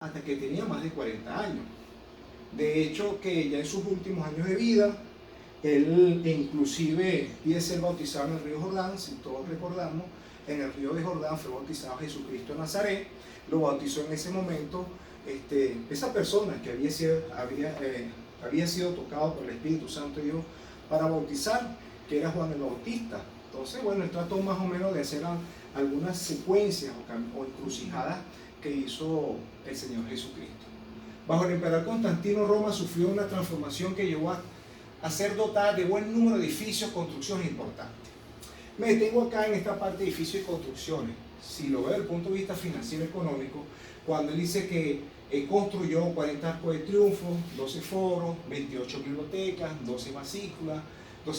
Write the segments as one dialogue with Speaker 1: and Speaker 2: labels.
Speaker 1: hasta que tenía más de 40 años. De hecho, que ya en sus últimos años de vida, él inclusive pide ser bautizado en el río Jordán. Si todos recordamos, en el río de Jordán fue bautizado Jesucristo de Nazaret. Lo bautizó en ese momento esa persona que había sido tocado por el Espíritu Santo de Dios para bautizar, que era Juan el Bautista. Entonces, bueno, él trató más o menos de hacer algunas secuencias o encrucijadas que hizo el Señor Jesucristo. Bajo el emperador Constantino, Roma sufrió una transformación que llevó a ser dotada de buen número de edificios, construcciones importantes. Me detengo acá en esta parte de edificios y construcciones. Si lo veo desde el punto de vista financiero y económico, cuando él dice que construyó 40 arcos de triunfo, 12 foros, 28 bibliotecas, 12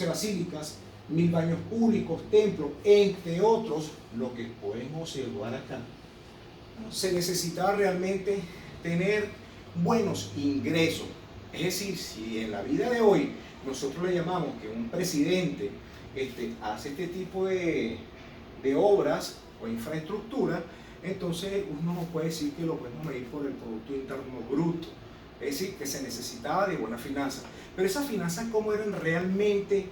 Speaker 1: basílicas, 1000 baños públicos, templos, entre otros, lo que podemos observar acá. Se necesitaba realmente tener buenos ingresos. Es decir, si en la vida de hoy nosotros le llamamos que un presidente hace este tipo de obras o infraestructura, entonces uno no puede decir que lo podemos medir por el Producto Interno Bruto. Es decir, que se necesitaba de buenas finanzas. Pero esas finanzas, ¿cómo eran realmente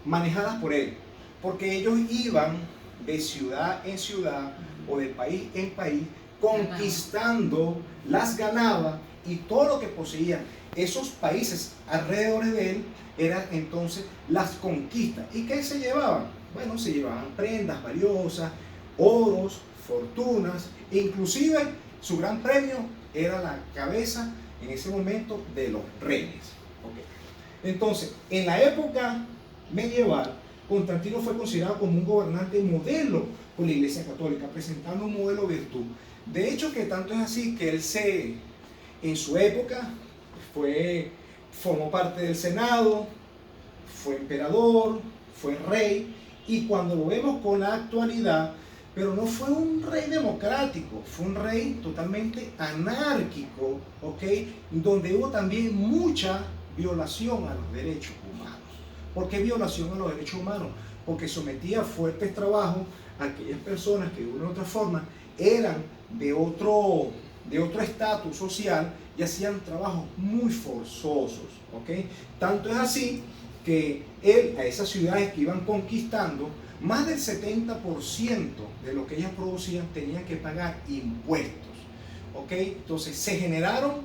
Speaker 1: manejadas por él? Porque ellos iban de ciudad en ciudad o de país en país conquistando, las ganaba, y todo lo que poseían esos países alrededor de él eran entonces las conquistas. ¿Y qué se llevaban? Bueno, se llevaban prendas valiosas, oros, fortunas, e inclusive su gran premio era la cabeza en ese momento de los reyes. Entonces, en la época medieval, Constantino fue considerado como un gobernante modelo por la Iglesia Católica, presentando un modelo de virtud. De hecho, que tanto es así que él en su época formó parte del Senado, fue emperador, fue rey, y cuando lo vemos con la actualidad, pero no fue un rey democrático, fue un rey totalmente anárquico, donde hubo también mucha violación a los derechos humanos. ¿Por qué violación a los derechos humanos? Porque sometía a fuertes trabajos a aquellas personas que de una u otra forma eran de otro estatus social y hacían trabajos muy forzosos. Tanto es así que él, a esas ciudades que iban conquistando, más del 70% de lo que ellas producían tenían que pagar impuestos. Entonces se generaron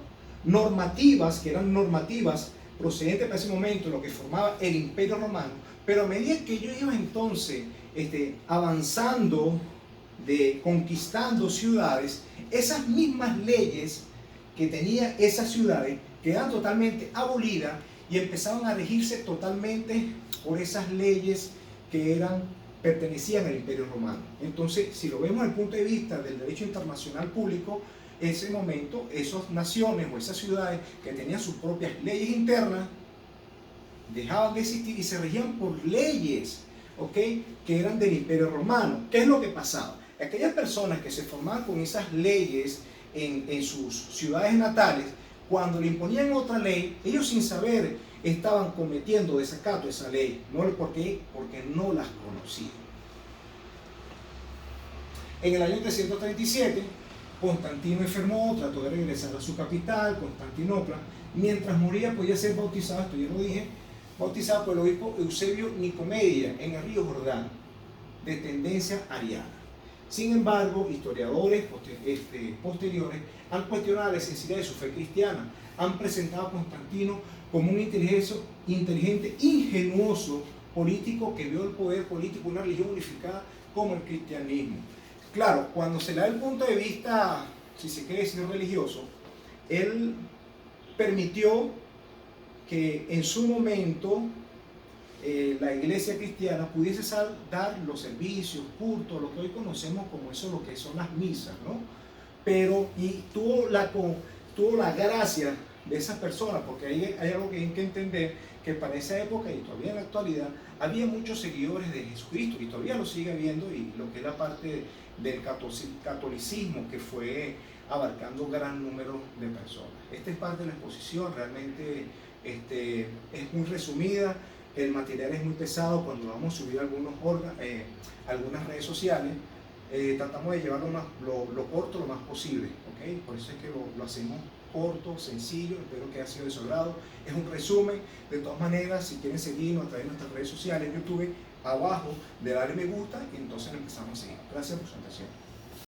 Speaker 1: normativas, que eran normativas procedentes para ese momento, lo que formaba el Imperio Romano, pero a medida que ellos iban entonces avanzando, conquistando ciudades, esas mismas leyes que tenían esas ciudades quedaban totalmente abolidas y empezaban a regirse totalmente por esas leyes que pertenecían al Imperio Romano. Entonces, si lo vemos desde el punto de vista del derecho internacional público, en ese momento, esas naciones o esas ciudades que tenían sus propias leyes internas dejaban de existir y se regían por leyes que eran del Imperio Romano. ¿Qué es lo que pasaba? Aquellas personas que se formaban con esas leyes en sus ciudades natales, cuando le imponían otra ley, ellos sin saber estaban cometiendo desacato a esa ley. ¿Por qué? Porque no las conocían. En el año 337, Constantino enfermó, trató de regresar a su capital, Constantinopla. Mientras moría podía ser bautizado, esto ya lo dije, bautizado por el obispo Eusebio Nicomedia en el río Jordán, de tendencia ariana. Sin embargo, historiadores posteriores han cuestionado la sinceridad de su fe cristiana. Han presentado a Constantino como un inteligente, ingenuoso político que vio el poder político, una religión unificada como el cristianismo. Claro, cuando se le da el punto de vista, si se quiere decir religioso, él permitió que en su momento la iglesia cristiana pudiese dar los servicios, cultos, lo que hoy conocemos como eso, lo que son las misas, ¿no? Pero, y tuvo la gracia de esas personas, porque hay algo que hay que entender, que para esa época y todavía en la actualidad había muchos seguidores de Jesucristo, y todavía lo sigue habiendo, y lo que es la parte del catolicismo que fue abarcando gran número de personas. Esta es parte de la exposición, realmente es muy resumida. El material es muy pesado cuando vamos a subir algunas redes sociales. Tratamos de llevarlo lo corto lo más posible. ¿okay? Por eso es que lo hacemos corto, sencillo, espero que haya sido de su agrado. Es un resumen. De todas maneras, si quieren seguirnos a través de nuestras redes sociales, YouTube, abajo de darle me gusta y entonces empezamos a seguir. Gracias por su atención.